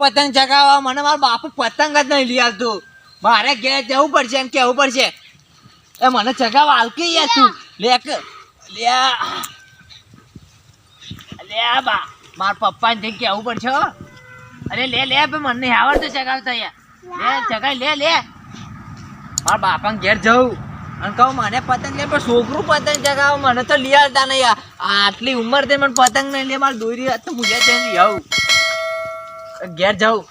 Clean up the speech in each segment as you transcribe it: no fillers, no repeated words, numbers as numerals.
પતંગ ચગાવવા મને મારો બાપુ પતંગ જ નહીં લઈ આવતું. મારે ઘેર જવું પડશે એમ કેવું પડશે એ મને ચગાવવા હાલકી યાર તું લે બા મારા પપ્પાને જઈને કેવું પડશે હો. અરે લે મને નહીં આવડતું ચગાવતા યાર ચગાવી લે મારા બાપાને ઘેર જવું અને કહું મને પતંગ લે પણ છોકરું પતંગ ચગાવો મને તો લઈ આવતા નહીં. આટલી ઉંમર થઈ મને પતંગ નહીં લે મારે દોરી તો મુજે જઈને લઈ આવું. ઘેર જાઉં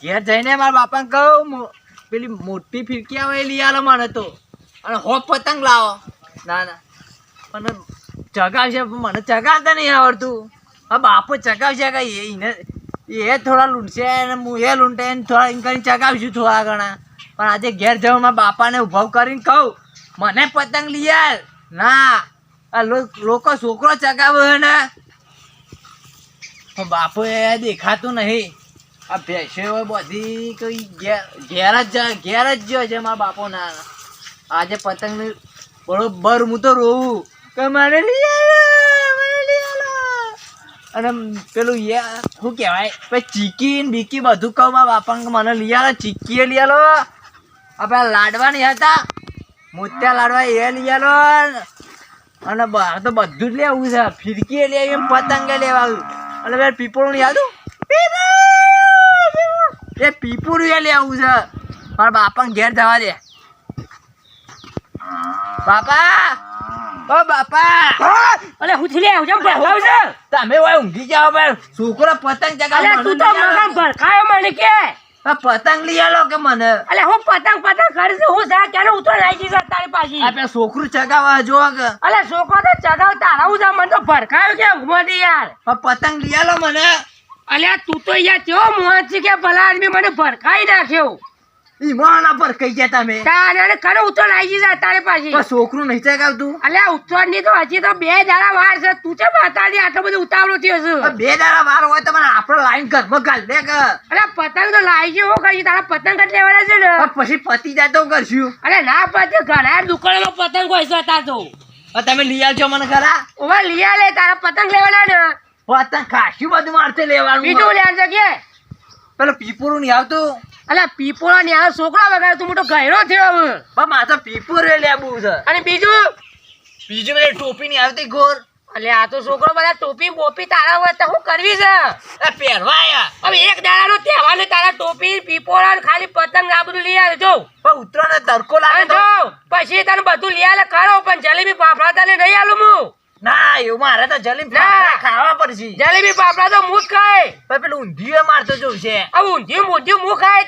ઘેર જઈને મારા બાપાને કહું પેલી મોટી ફિરકી આવે એ લઈ આલો મને તો અને હોપ પતંગ લાવો. ના મને ચગાવશે મને ચગાવતા નહીં આવડતું. હા બાપો ચગાવશે કે એ થોડા લૂંટશે અને હું એ લૂંટે ને થોડા એમ કરીને ચગાવીશું થોડા ઘણા. પણ આજે ઘેર જાઉં મારા બાપાને ઉભો કરીને કહું મને પતંગ લઈ આલ. ના આ લોકો છોકરો ચગાવે ને બાપુ એ દેખાતું નહીં. આ ભેંસો બધી કઈ ઘેર જ ગયો છે મારા બાપો. ના આજે પતંગ બરોબર હું તો રોવું કે મને લઈ આલો અને પેલું શું કહેવાય પછી ચીકી બીકી બધું કહું મારા બાપાને કે મને લઈ આલો ચીકી લઈ આલો. આપણે લાડવા નહીં હતા મોત્યા લાડવા એ લઈ આલો અને બહાર તો બધું જ લેવું છે. ફિરકી લેવી એમ પતંગ લેવાનું અને પેલા પીપળું નહીં આવતું એ પીપળું એ લેવું છે. મારા બાપાને ઘેર જવા દે. બાપા ઓ બાપા અલે હું થી લે હું જેમ ભરલાવ છે તમે ઓય ઊંઘી જાવ ભાઈ છોકરો પતંગ ચગાવે. અલે તું તો મગન ભરખાયો મને કે પતંગ લઈ આલો કે મને. અલે હું પતંગ કરીશ હું જા કેનો ઉતર લાગી જઈશ તારી પાછી. આપણે છોકરું ચગાવવા જો કે અલે છોકરો તો ચગાવ તારા હું જા મને તો ભરખાયો કે ઊંઘમાંથી યાર. પતંગ લઈ આલો મને. અલે તું તો યાર કેવો મોહનજી કે ભલા આદમી મને ભરખાઈ નાખ્યો. ઈ મોના પર કઈ ગયા તમે તારે કનો ઉતર લાગી જા તારી પાછી. છોકરું નહીં ચગાવતું. અલે ઉતર ની તો હજી તો 2 દાડા વાર છે. તું છે બતાડી આટલો બધો ઉતાવળો થયો છે. 2 દાડા વાર હોય તો મને આપણો લાઈન ઘરમાં ગાલ દે કે. અલે પતંગ તો લાવી છે હું કરી તારા પતંગ કટ લેવાના છે ને પછી પતિ જાય તો કરશું. અરે ના પછી ઘણા દુકાનમાં પતંગ હોય છે તાર તો તમે લઈ આવજો મને ખરા. ઓવે લીયા લે તારા પતંગ લેવાના ને પતંગ ખાસું બધું મારતે લેવાનું. બીજું લેવાનું છે કે પેલો પીપુરું નહીં આવતું. અલે પીપોળા ને આ છોકરા વગાડે તું મોટો ગયરો થયો હવે. પણ મારે તો પીપુરે લેવું છે. અને બીજું પેલી ટોપી નહીં આવતી ગોર. અલે આ તો છોકરો બધા ટોપી બોપી તારા હોય તો શું કરવી છે પહેરવા હવે એક દાડાનો તહેવાર ને તારા ટોપી પીપોળા ને ખાલી પતંગ આ બધું લઈ આવજો. પણ ઉતરાને તડકો લાગે તો પછી તને બધું લઈ આલે ખરો પણ જલેબી પાપડા તને નહીં આલું હું. ના એવું મારે તો જલેબી ખાવા પડશે. જલેબી પાપડા તો મું જ ખાય. પણ પેલું ઊંધિયું મારતો જોઉં છે. ઊંધિયું મું ખાય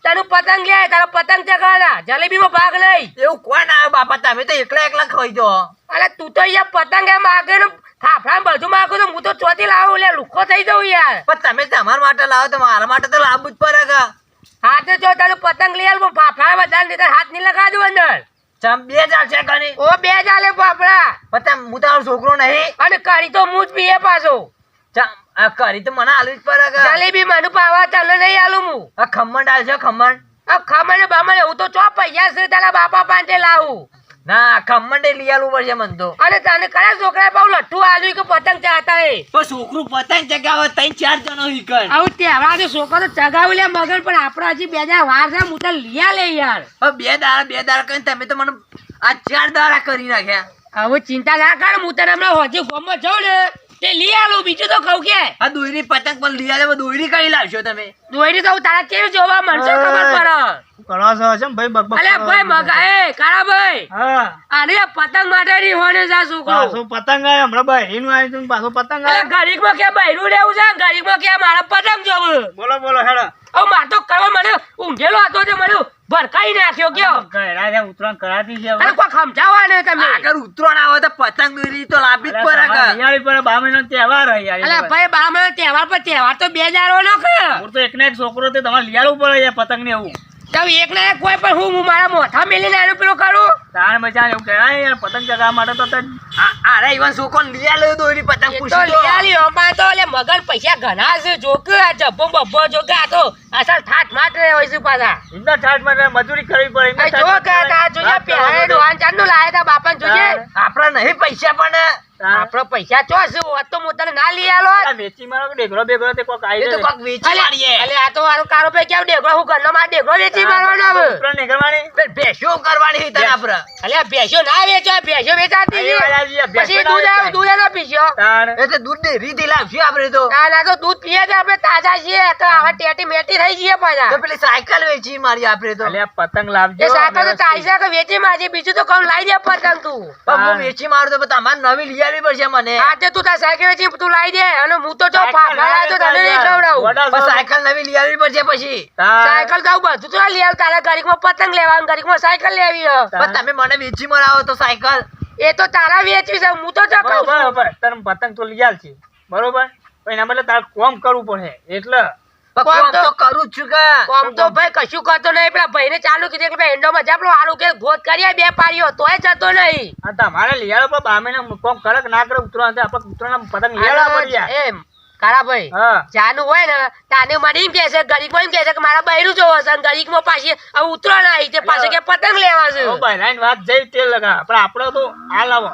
તારું પતંગ લે તારો પતંગ ચગાવડા જલેબીમાં ભાગ લઈ. એવું કોઈ ના આવે બાપા તમે તો એકલા ખાઈ દો. અરે તું તો યાર પતંગ એમ માગે ને ફાફડા બધું માગું તો હું તો ચોથી લાવું લે લુખો થઈ જાઉં યાર. પણ તમે તમારા માટે લાવો તો મારા માટે તો લાવવું જ પડે કે. હા તો જો તારું પતંગ લઈ આવ પણ ફાફડા બધા નહીં હાથ નહીં લગા દઉં અંદર. 2 ચાલશે કણી. ઓ 2 ચાલે ફાફડા. પણ હું તારો છોકરો નહીં. અને કરી તો હું જ પીએ પાછો. કરી તો મને આલુ જ પડે કે. જલેબી મને પાવા તને નહીં આલું હું. ખમણ ડાલશો ખમણ. ખમણ બામણ હું તો ચો પૈસા છે તારા બાપા પાસે લાવું. ના ખમણ લઈ આલવું પડશે મને તો. અને તને કયા છોકરા પાઉ લઠ્ઠું આલ્યું કે પતંગ ચાહતા હે. તો છોકરું પતંગ ચગાવે 3-4 જણો હિકન. આવું તહેવાર તો છોકરો ચગાવી લે મગર પણ આપડે હજી 2 દાડા વાર છે હું તો લીયા લે યાર. હવે 2 દાડા કરીને તમે તો મને આ 4 દાડા કરી નાખ્યા. હવે ચિંતા ના કર હું તને હમણાં હોજી ગોમમાં જાઉં ને તે લઈ આલું બીજું તો કહું કે. આ દોયરી પતંગ પણ લઈ આવે દોયરી કઈ લાવશો તમે. દોયરી તો તારા કેવી જોવા મળશે ખબર પડે. કરો છો છે ભાઈ બકબક. અલે ભાઈ મગા એ કાળા ભાઈ. હા આને પતંગ માટે ની હોને જા છોકરો. પાછો પતંગ આય હમણાં બહેરીનું આવ્યું તું પાછો પતંગ અલે આય. ગરીબમાં કે બૈરું લેવું છે ગરીબમાં કે મારા પતંગ જોવું. બોલો હેડો. હવે માર તો કરવા મને ઊંઘેલો હતો તે મને ભરકાઈ નાખ્યો કયો. ઘેરા છે ઉતરાણ કરાતી છે અરે કોઈ સમજાવવા ને તમે. આગળ ઉતરાણ આવે તો પતંગ દોરી તો લાવવી જ પડે કે. દિવાળી પર 12 મહિનો તહેવાર હોય યાર. અલે ભાઈ 12 મહિનો તહેવાર પર તહેવાર તો 2 દાડો નો કે. હું તો એકને એક છોકરો તે તમારે લીયાળવું પડે યાર પતંગ ને એવું. તો એક ના એક કોઈ પણ હું મારા મોઢા મેલીને આનું પેલું કરું. તાર મજા એવું કહેવાય યાર પતંગ ચગાવવા માટે તો અરે ઈવન છોકરો લઈ આલે દોરી પતંગ એ તો પૂછી લઈ આલી અમાર તો એટલે મગર પૈસા ઘણા છે જોક આ જબ્બો બબ્બો જોક આ તો અસલ ઠાઠ માટ રહે હોય છે પાછા. ઇન્દર ઠાઠ માં મજૂરી કરવી પડે. જો કે આ જોઈએ પહેરે ડોહાન ચાંદનું લાયા તા બાપાને જોઈએ. આપડે નહીં પૈસા પણ આપડે પૈસા ચો શું હોત તો હું તને ના લઈ આલો આ વેચી મારો કે ડેગરો બેગરો તે કોક આઈ એ તો જાય. કોક વેચી મારીએ. અલે આ તો મારો કારો પે કેમ ડેગરો હું ઘરનો માર ડેગરો વેચી મારવાનો હવે ઉપરાંત નીકળવાની. પેલી ભેંસો કરવાની છે તને આપણે. અલે આ ભેંસો ના વેચો ભેંસો વેચાતી અરે વાલા જી, આ ભેંસો પછી ના દૂધ વેચાય. આવે દૂધ એનો પીશો તાણ. એ તો દૂધ ડેરીથી લાવશું આપણે તો. ના તો દૂધ પીએ તો આપણે તાજા છીએ તો આવા ટેટી મેટી થઈ જઈએ પાછા તો પેલી સાયકલ વેચી મારી આપણે તો. અલ્યા પતંગ લાવજો એ સાકર તો વ્યવસ્થિત. તારી સાકર વેચી માજી બીજું તો કોણ લાવી દે પતંગ તું પણ હું વેચી મારું તો પણ તમારે નવી લઈ આવવી પડશે મને. આજે તું તાર સાયકલ વેચી તું લાવી દે અને હું તો જો ફાફડા લાવ્યો તો તને નહીં ખવડાવું વડા પણ સો. સાયકલ નવી લઈ આવવી પડશે પછી. તાણ. સાયકલ તો આવું બધું તો લઈ આવ તારા ગાડીમાં પતંગ લેવાનું ગાડીમાં સાયકલ લેવી હે. પણ તમે મને વેચી મરાવો તો સાયકલ. એ તો તારા વેચવી છે હું તો જો કહું છું બરોબર તને પતંગ તો લઈ આલ છે બરોબર પણ એના બદલે તારે કોમ કરવું પડે એટલે પણ કોમ કોમ તો- તો કરું જ છું કે. આમ તો ભાઈ કશું કરતો નહીં પેલા ભાઈને ચાલુ કીધું કે ભાઈ એન્ડોમાં જાપલો આલુ કે ગોત કરીએ બે પારીઓ તોય જતો નહીં આ તમારે લઈ આલો પણ બામે કોમ કરક ના કરે ઉતરવા આપણે ઉતરવાના પતંગ લઈ આલવા પડી જાય. એમ કાળા ભાઈ હા જાનું હોય ને તાને મને એમ કહે છે ગરીબમાં એમ કહે છે કે મારા બૈરું જોવો છે અને ગરીબમાં પાછી હવે ઉતરવાના આવી તે પાછળ કે પતંગ લેવા છે ઓ ભાઈ લાઈન વાત જઈ તેલ લગા પણ આપણે તો હાલ આવો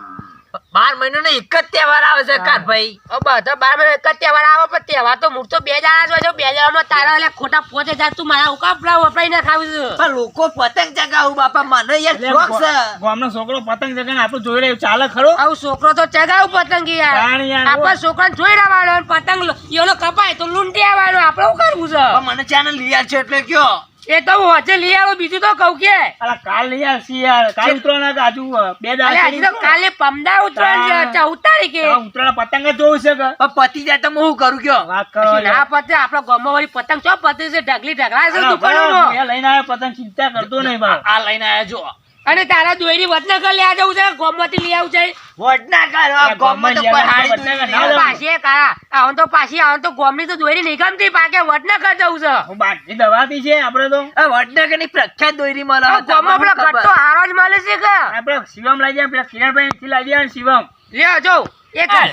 12 મહિનાનો એક જ તહેવાર આવે છે કારભાઈ. હવે બધા 12 મહિને એક જ તહેવાર આવે પણ તહેવાર તો મૂળ તો બે જણા જ હોય છે બે જણામાં તારા એટલે ખોટા 5000 તું મારા ઉકાપડા વપરાઈ ના ખાવું છે પણ લોકો પતંગ ચગાવું બાપા મને યાર શોખ છે. ગામનો છોકરો પતંગ ચગાવીને આપણું જોઈ રહ્યું ચાલે ખરો આવું છોકરો તો ચગાવ પતંગ યાર તાણ યાર, આપણા છોકરાને જોઈ રહેવાનો અને પતંગ એનો કપાય તો લૂંટી આવવાનો આપણે શું કરવું છે પણ મને ચેનલ લઈ આલ છે એટલે કયો. એ તો હું વચ્ચે લઈ આવું બીજું તો કહું કે અલા કાલ લઈ આલ છીએ યાર કાલ ઉતરવાના કે આજુ બે અલે હજી તો કાલે પમદા ઉતરણ છે 14 તારીખે ઉતરવાના પતંગ જ જોવું છે કે પણ પતી જાય તો હું શું કરું કયો. વાત કરો પછી ના પતે આપણા ગામમાં વાળી પતંગ ચો પતે છે ઢગલી ઢગલા છે અલા દુકાનોમાં ભાઈ, લઈને આવ્યો પતંગ ચિંતા કરતો નહીં ભાઈ આ લઈને આયા જો. અને તારા દોયરી વડનગર લઈ જવું છે ગામમાંથી લઈ આવું છે વડનગર આ ગામમાં તો કોઈ હારી દૂરી નહીં. ના, પાછી કાળા આવન તો પાછી આવન તો ગામની તો દોયરી નહીં ગમતી પાકે વડનગર જવું છે હું બાટલી દવાતી છે આપણે તો આ વડનગરની પ્રખ્યાત દોયરી મળે. આ ગામમાં પેલો તમને ઘટ્ટો હારો જ મળે છે કે આપણે શિવમ લઈ જાય પેલા કિરણભાઈ થી લઈ જાય શિવમ લ્યો જો એ કર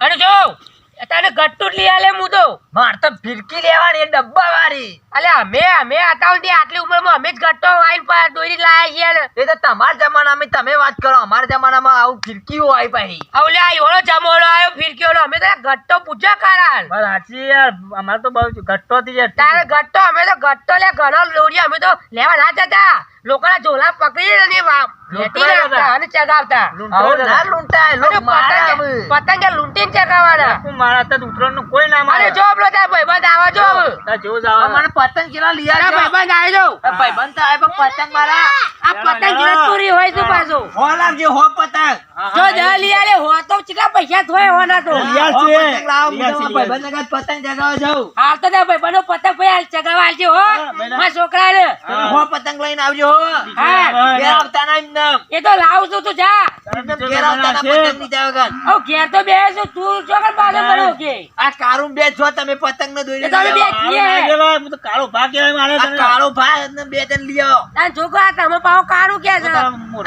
અને જો તને ગટ્ટુ જ લઈ આલે હું તો માર તો ફિરકી લેવાની એ ડબ્બા વાળી. અલે અમે હતા ને આટલી ઉંમરમાં અમે જ ગટ્ટો વાઈન પર દોરી લાયા છીએ ને એ તો તમારા જમાનામાં તમે વાત કરો, અમારા જમાનામાં આવું ફિરકીઓ આવી પાછી. આવલે આ એવડો જમોડો આવ્યો ફિરકીઓનો અમે તો ગટ્ટો પૂછ્યા કારણ બસ સાચી યાર અમારે તો બહુ ઘટ્ટો થી યાર તારે ગટ્ટો અમે તો ગટ્ટો લે ઘણો દોરી અમે તો લેવા ના જતા લોકોના ઝોલા પકડી અને લેટી નાખતા અને ચગાવતા આવું ના લૂંટાય, લોક મારે હવે. પતંગે લૂંટીને ચગાવવાના હું મારા તો ઉતરવાનું કોઈ ના અરે મારે જો પેલો તાર ભાઈબંધ આવા જો હવે. તાર જેવું જ આ આવે મને પતંગ કેટલા લઈ તારા આવજો. ભાઈબંધ આવી જાવ આ ભાઈબંધ તો આવે પણ પતંગ મારા આ પતંગ જીરત પૂરી હોય છે પાછું હો લાવજો, હો પતંગ. જો જા લઈ આલે હો તો કેટલા પૈસા થોય હોના તો યાર હો છે. પતંગ લાવો, હું યાર તમારા છે, ભાઈબંધને કાંઈ પતંગ ચગાવવા જાઉં. હાલ તો તાર ભાઈબંધનો પતંગ ભાઈ હાલ ચગાવવા આલજે હો બેટા. મારા છોકરાને તમે હો પતંગ લઈને આવજો હો. હા ઘેર આવતા ના એમને. એ તો લાવું છું તું જા એમને ઘેર આવતા ના પતંગ લીધા વગર. ઓ ઘેર તો બેસો તું ચોકર પાસે બનો કે આ કારું બે છો તમે પતંગ ને દોરી એ તો અમે બે છીએ હું તો કાળો ભાગ કહેવાય મારે આ તને. કાળો ભાઈ ને બે જણ લઈ આવો. આ છોકરો આ તમે પાવ કારું કે છે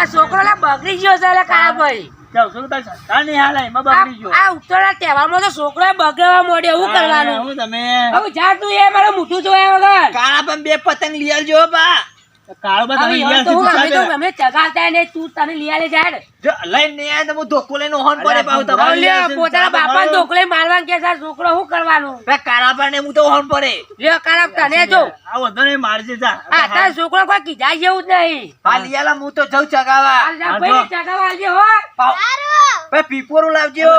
આ છોકરો લા બગડી ગયો છે લે કાળા ભાઈ જાઉં છું તારી સંતાન નહીં હાલે એમાં બગડી ગયો આ ઉત્તરના તહેવારમાં તો છોકરો બગડવા મોડે એવું કરવાનું હું તમે હવે જા તું એ મારું મોઢું જોયા વગર કાળા પણ બે પતંગ લઈ આવજો હો બા. કાળો ભાગ હવે તમે હવે તો હું અમે તો યાર અમે ચગાવતા ને તું તને લઈ આલે જા ને જો લઈને નહીં આવે તો હું ધોકો લઈને ઓહન પડે પાછું અલ્યા, તમારે. લ્યો પોતાના બાપાને ઢોકળે મારવાનું કે છે છોકરો શું કરવાનું બે કાળા પણ ને હું તો ઓહન પડે. લ્યો કાળા તને જો આ વધુ નહીં મારજે જા આ તાર છોકરો કોઈ કીધા જેવું જ નહીં હા લઈ આલા, હું તો જઉં ચગાવા. હાલ જા ભાઈ ચગાવવા આલજે હો બે પીપોરું લાવજો.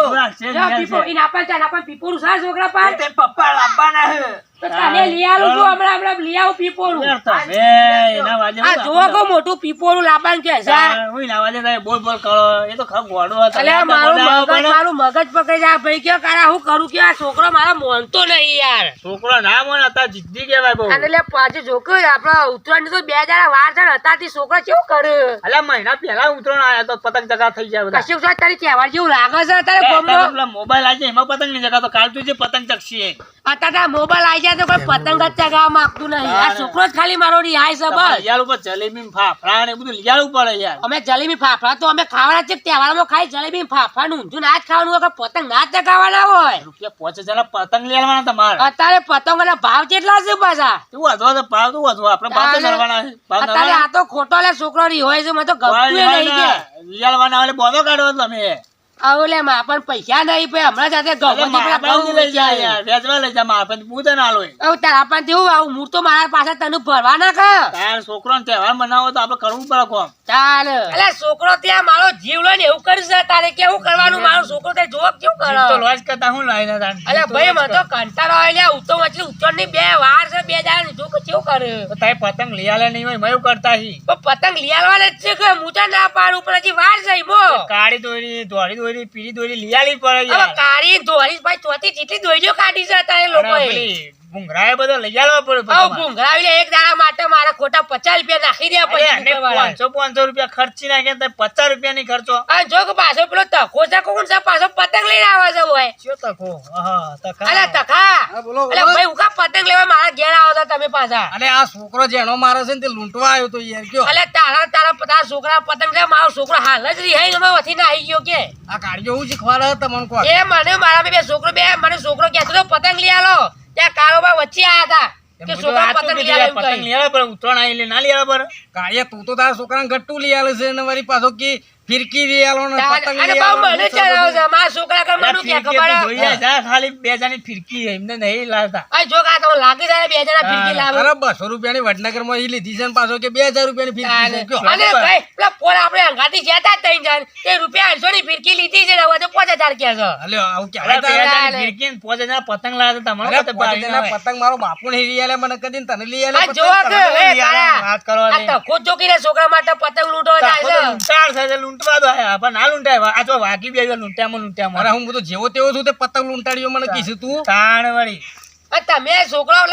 લ્યો પીપો ઈ નાપા ચા નાપા પીપોરું સા છોકરા પાર તે પપ્પા લાવવાના હે. તો તને લઈ આલું છું હમણાં લઈ આવું પીપોરું એના વાજે આ જોવો કો મોટું પીપોરું લાબાન કે છે હું એના વાજે તારે બોલ બોલ કરો એ તો ખબ ગોડો હતો અલ્યા મારું મગજ પકડી જાય ભાઈ કે કાળા હું કરું કે આ છોકરો મારા મોનતો નહીં યાર છોકરો ના મને હતા જીદ્દી કહેવાય બહુ અને લે પાછું જોકે આપડા ઉત્તરાયણ તો 2 દાડા વાર છે ને અત્યારથી છોકરો કેવું કરે અલ્યા મહિના પહેલા ઉતરણ આયા તો પતંગ ચગા થઈ જાય બધા કશું તો તારી તહેવાર જેવું લાગે છે તારે ગમનો પેલા મોબાઈલ આજે એમાં પતંગ નહીં ચગાતો કાલ તું જે પતંગ ચગશી અત્યારે મોબાઈલ આવી જાય તો કોઈ પતંગ જ ચગાવવા માંગતું નહીં આ છોકરો જ ખાલી મારો રિહાય છે બસ લિયાળ ઉપર જલેબી ને ફાફડા ને એ બધું લિયાળવું પડે યાર અમે જલેબી ફાફડા તો અમે ખાવાના છે તહેવારમાં ખાઈ જલેબી ફાફડા નું ઊંધું ના જ ખાવાનું હોય કે પતંગ ના જ ચગાવવાના હોય રૂપિયા 5000 પતંગ લેવાના તમારે અત્યારે પતંગોના ભાવ કેટલા છે પાછા તું વધો તો ભાવ તું વધો આપણે ભાવ તો કરવાના છે ભાવ અત્યારે આ તો ખોટો લે છોકરો રી હોય છે મને તો ગમતું ય નહીં કે લિયાળવાના એટલે બોધો કાઢો તમે આવો લે માં પણ પૈસા નહીં પે હમણાં સાથે અરે મારા પાસે લઈ જા ગમે યાર વેચવા લઈ જા મારા પાસે પૂછે ના આલો તારા પણ તેવું આવું હું તો મારા પાસે તને ભરવા ના ખા તાર છોકરો તહેવાર મનાવો તો આપણે કરવું પડે કોમ ચાલ એટલે છોકરો ત્યાં મારો જીવ લઈને એવું કરશે તારે કેવું કરવાનું મારો છોકરો ત્યાં જોવા કેવું તો કરે લોજ કરતા હું લાઈને તાર અલે ભાઈ મને તો કંટાળો આવે લે ઉતો વચ્ચે ઉત્તરની 2 વાર છે 2 દાડા જો કે કેવું કરે તો તારે પતંગ લઈ આલે નહીં હોય મયું કરતા હી પણ પતંગ લઈ આવવાને જ છે કે હું તો ના પાડું પણ હજી વાર છે મો કાળી દોરી ધોળી દોરી પીળી દોરી લઈ આલી પડે હવે યાર કાળી દોરી ભાઈ ચોથી ચીટલી દોરીઓ કાઢી છે તારે અને લોકોએ પેલી ભૂંગળાએ બધો લઈ આલવા પડે આવ ભૂંગળાવી લે એક દાડા માટે મારા ખોટા 50 રૂપિયા નાખી દે પછી અરે દુકાનવાળા. 500 રૂપિયા ખર્ચી નાખે તો 50 રૂપિયા ની ખર્ચો આ જો કે પાછો પેલો તકો છે કોણ છે પાછો પતંગ લઈને આવે છે હોય ચો તકો હા તકા અલે તખા હા, બોલો, બોલો. અલે ભાઈ ઉકા પતંગ લેવા મારા ઘેર આવો છો તમે પાછા અરે આ છોકરો જેનો મારે છે ને તે લૂંટવા આવ્યો તો યાર કયો અલે તારા છોકરા પતંગ છે મારો છોકરો હાલ જ રિહાઈ ગયો વથી ના આવી ગયો કે આ કાઢજો હું શીખવાડે તમને કોણ એ મને મારા બે છોકરો મને છોકરો કહેતો હતો પતંગ લઈ આલો ત્યાં કારોબાર વચ્ચે આયા હતા કે છોકરા પતંગ લઈ આલે એમ પતંગ કહી. લઈ આવે પણ ઉત્તરાયણ આઈ એટલે ના લઈ આવે પર કાળિયા તું તો તારા છોકરાને ગટ્ટુ લઈ આલે છે ને વળી પાછો કે ફિરકી લઈ આલો ને પતંગ અને લઈ બહુ આલો મને ચડાવે છે મારા છોકરા કર મને કે ખબર ખાલી બે જણી ફિરકી એમને નહીં લાવતા આ જો કા તો લાગે છે બે જણા ફિરકી લાવે અરે 200 રૂપિયાની વડનગર માં લીધી છે ને પાછો કે 2000 રૂપિયાની ફિરકી છે કયો અને કઈ પેલા પોર આપણે અંગાથી જતા ત્રણ જણ તે રૂપિયા 800 ની ફિરકી લીધી છે ને હવે તો 5000 કે છે અલ્યો આવું અરે ક્યારે બે તારે જણી ફિરકી ને પોતે જણા પતંગ લાવતા તમારો અરે પોતે તેના પતંગ મારો બાપુ ને લઈ આલે મને કદી તને લઈ આલે આ પતંગ જોવા કે તને એ લઈ આલે. તારા વાત કરવા આ તો ખુદ જોકીને છોકરા માટે પતંગ લૂંટવા જાય છે લૂંટાર છે લૂંટવા દો પણ ના લૂંટાય આ તો વાગી બે લૂંટ્યામાં અરે હું તો જેવો તેવો છું તે પતંગ લૂંટાડ્યો મને કીધું તું તાણ વળી આ તમે છોકરા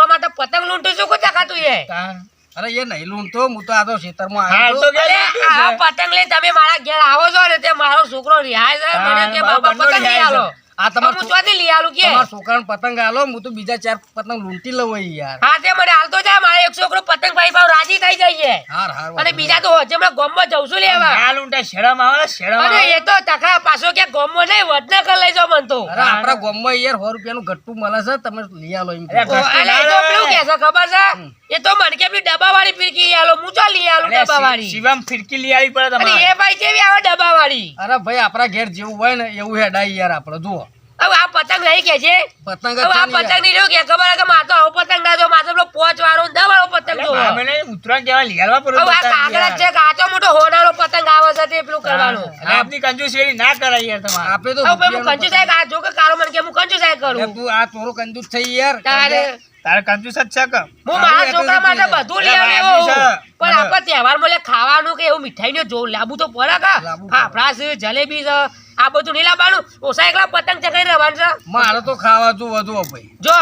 માટે પતંગ લૂંટો છો કોઈ દેખાતું એ તાણ અરે એ નહીં લૂંટતો હું તો આ તો ખેતરમાં હાલ આવ્યો તો તો. કે અરે આ પતંગ લઈને તમે મારા ઘેર આવો છો ને તે મારો છોકરો રિહાય છે મને કે મારો બાપા બંડો પતંગ લઈ રિહાય છે. આલો આ તો તમારો હું ચોથી લઈ આલું કે તમારા છોકરાને પતંગ આલો હું તો બીજા 4 પતંગ લૂંટી લઉં હોય યાર હા તે મને હાલતો જાય મારે એક છોકરો પતંગ ભાઈ ભાવ રાજી થઈ જાય હાર હાર અને બીજા તો હજે હમણાં ગામમાં જઉં છું લેવા ના લૂંટાય શરમ આવે શરમ અને આવે એ તો તખા પાછો કે ગામમાં નહીં વડનગર લઈ જાઓ મન તો અરે આપણા ગામમાં યાર 100 રૂપિયાનું ગટ્ટુ મળે છે તમે લઈ આલો એમ અરે કહું. ઓ, અલે એ તો પેલું કે છે ખબર છે એ તો મને કે પેલી ડબ્બાવાળી ફિરકી લઈ આલો હું ચા લઈ આલું અરે ડબ્બાવાળી શિવમ ફિરકી લઈ આવી પડે અને તમારે એ ભાઈ કેવી આવે ડબ્બાવાળી અરે ભાઈ આપણા ઘેર જેવું હોય ને એવું હેડાય યાર આપણે જુઓ હવે આ પતંગ નહીં કે છે પતંગ જ હવે આ છે ને પતંગ યાર. નહીં રહ્યો કે ખબર છે કે મારે તો આવો પતંગ ના જો મારે તો પેલો 5 વાળો 10 વાળો પતંગ જો હવે અમે ઉત્તરાયણ કેવા લઈ આવવા પડે આ કાગડા છે કે આટલો મોટો હોનારો પતંગ આવે છે તે પેલું કરવાનું અરે આપની કંજૂસી ના કરાય યાર તમારે આપે તો હવે ભાઈ હું રૂપિયાનું કંજુ સાહેબ આ જો કે કારો મને કે હું કંજુ સાહેબ પતંગ. કરું તું આ થોડો કંજૂસ થઈ યાર તારે તારે કંજૂસ જ છે કે હું મારા છોકરા માટે બધું લઈ અરે આવ્યો ભાઈ છે. પણ આપણે તહેવારમાં લે ખાવાનું કે એવું મીઠાઈ જો લાબુ તો પડે કા લાબુ ફાફડા છે જલેબી છે આ બધું નહીં લાવવાનું ઓછા એકલા પતંગ ચગાઈ રહેવાનું છે મારે તો ખાવા જો વધુ ભાઈ જો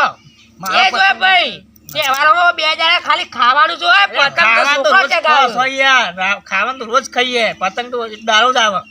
મારા એ જો પતંગ- ભાઈ તહેવારોમાં 2 જણા ખાલી ખાવાનું જો પતંગ તો ખાવાનું તો છોકરો રોજ ચગાવે ખોસ હોય યાર. ખાવાનું તો રોજ ખાઈએ પતંગ તો દારૂ જ આવે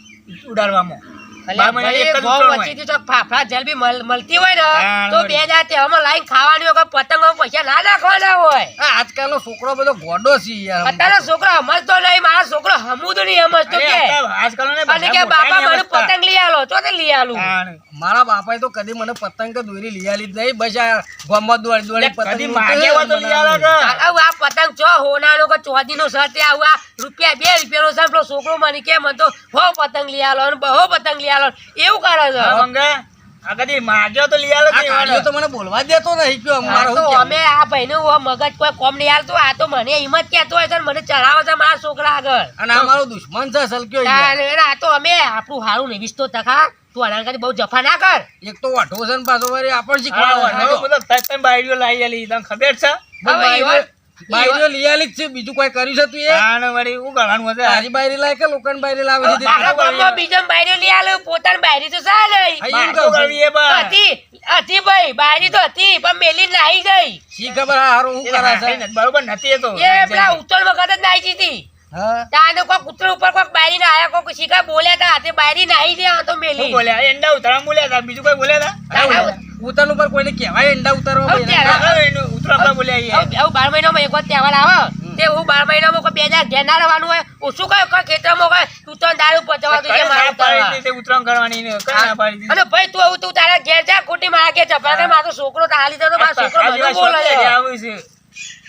ઉડાડવામાં અલ્યા બાર મહિને ભાઈ, એક જ ગોળ ઉત્તરાયણ હોય. વચ્ચેથી તો ફાફડા જલેબી મળતી હોય ને હા, તો બરાબર. 2 જણા તહેવારમાં લાઈન ખાવાની હોય કે પતંગમાં પૈસા ના નાખવાના હોય આ આજકાલનો છોકરો બધો ગોડો છે યાર અત્યારે છોકરો સમજતો નહીં મારા છોકરો હમુદ નહીં સમજતો અરે કે અત્યારે આજકાલના ને અને બધા કે બાપા મોટા મને નહીં સમજતા. પતંગ લઈ આલો તો તે લઈ આલું તાણ. મારા બાપાએ તો કદી મને પતંગ કે દોરી લઈ આલી જ નહીં બસ આ ગામમાં દોડી દોડી એટલે પતંગ કદી લૂંટે માગે હોય તો લઈ આવે કે? આવું આ પતંગ છો હોનાનો કે ચોદીનો શર્ટ આવું આ રૂપિયા 2 રૂપિયાનો છે પેલો છોકરો મને કે મને તો હો પતંગ લઈ આલો અને બહુ પતંગ લઈ આલો એવું કરે છે હા, મંગા. આ કદી માગ્યો તો લઈ આવે આ કે કાળિયો તો મને બોલવા જ દેતો નહીં કયો મારે આ શું તો કહેવું? અમે આ ભાઈને હું મગજ કોઈ કોમ નહીં આલતો આ તો મને હિંમત કહેતો હોય છે અને મને ચડાવે છે મારા છોકરા આગળ અને આ મારો દુશ્મન છે સલક્યો યાર. તારે આ તો અમે આપણું હારું નહીં વિસતો તખા તું આના કરતી બહુ જફા ના કર એક તો વાઠો છે ને પાછો વળી આપણને હા, શીખવાડે હવે બધો તઈ બાયડીઓ લાવી આલી. તને ખબર છે હવે બાયરીઓ લઈ આલી જ છે બીજું કોઈ કર્યું છે તું એ તાણ વળી હું કરવાનું હશે? તારી બાયરી લાય કે લોકોની બાયરી લાવે છે તે આખા ગામમાં બીજાને બાયરી લઈ આલે પોતાની બાયરી તો સા નહીં હા, એમ માર કહું તો છું. કરવી એ પણ. હતી ભાઈ બાયરી તો હતી પણ મેલી નાહી ગઈ શી ખબર આ હારું શું એટલે કરે હા, છે બરોબર નથી એ તો એ પેલા ઉત્તર વખત જ નાહી હતી હા તાને કોક ઉત્તર ઉપર કોક બાયરી ના આયા કોક શીખા બોલ્યા તા તે બાયરી નાહી ગયા તો શું મેલી બોલ્યા એંડા ઉતારવા બોલ્યા હતા બીજું કોઈ બોલ્યા હતા ઉતાર ઉપર કોઈને કહેવાય એંડા ઉતારવા હવે ભાઈ ત્યારે- હવે એનું ઉતરાપડા બોલ્યા ઈ. આવું 12 મહિનામાં એક વાર તહેવાર આવે તે હું 12 મહિનામાં કોઈ 2000 ઘેર ના રહેવાનું હોય ઓછું કઈ કોઈ ખેતરમાં કોઈ તું તો દારૂ પચવા તું કઈ જે ના મારું પાડી કરવા. દીધી તે ઉતરાણ કરવાની ને કઈ ના પાડી દીધી? અને ભાઈ તું આવું તું તારા ઘેર જા ખોટી મારા કે ચપલા કે મારો છોકરો તાલી દે તો મારો છોકરો આ બધું જેવા બોલે શોખ છે, છે. આવું છે.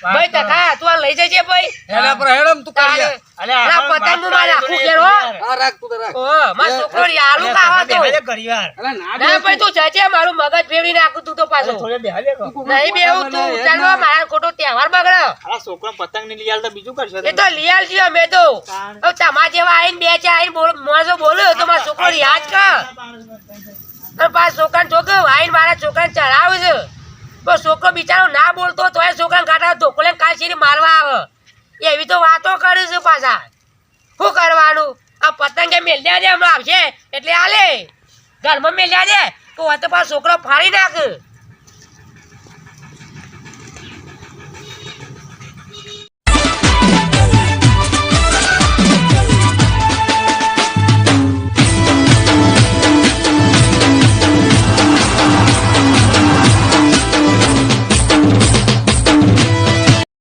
ભાઈ ટકા તું આ લઈ જજે ભાઈ હેડા પર હેડમ તું કરી લે. અલ્યા, અલા, આપણે પતંગ નું બાપ મારે તો આખું જોઈએ ઘેર, હો. યાર. હા રાખ તું તો રાખ. ઓ મારો છોકરો આલુ ખાવા તો બેહાડે ઘડીવાર. અલા ના ના ભાઈ તું જજે મારું મગજ ફેરવી નાખું તું તો પાછો થોડે બેહાડે કહો. નહીં બેવું તું ચાલો મારા ખોટો તહેવાર બગડે આ છોકરો પતંગ ની લઈ આલ તો બીજું કરશો એ તો લઈ આલજી અમે તો હવે તમારા જેવા આઈને બે ચાર આઈને માણસો બોલ્યો તો મારો છોકરો યાદ કર અને પાછા છોકરાને છોકરો આઈને મારા છોકરાને ચડાવે છે તો છોકરો બિચારો ના બોલતો તોય છોકરાને કાઢા ધોકો લઈને કાલ સીરી મારવા આવે એવી તો વાતો કરે છે પાછા શું કરવાનું આ પતંગે મેલ્યા દે હમણાં આવશે એટલે આલે ઘરમાં મેલ્યા દે તો હોય તો પાછો છોકરો ફાડી નાખ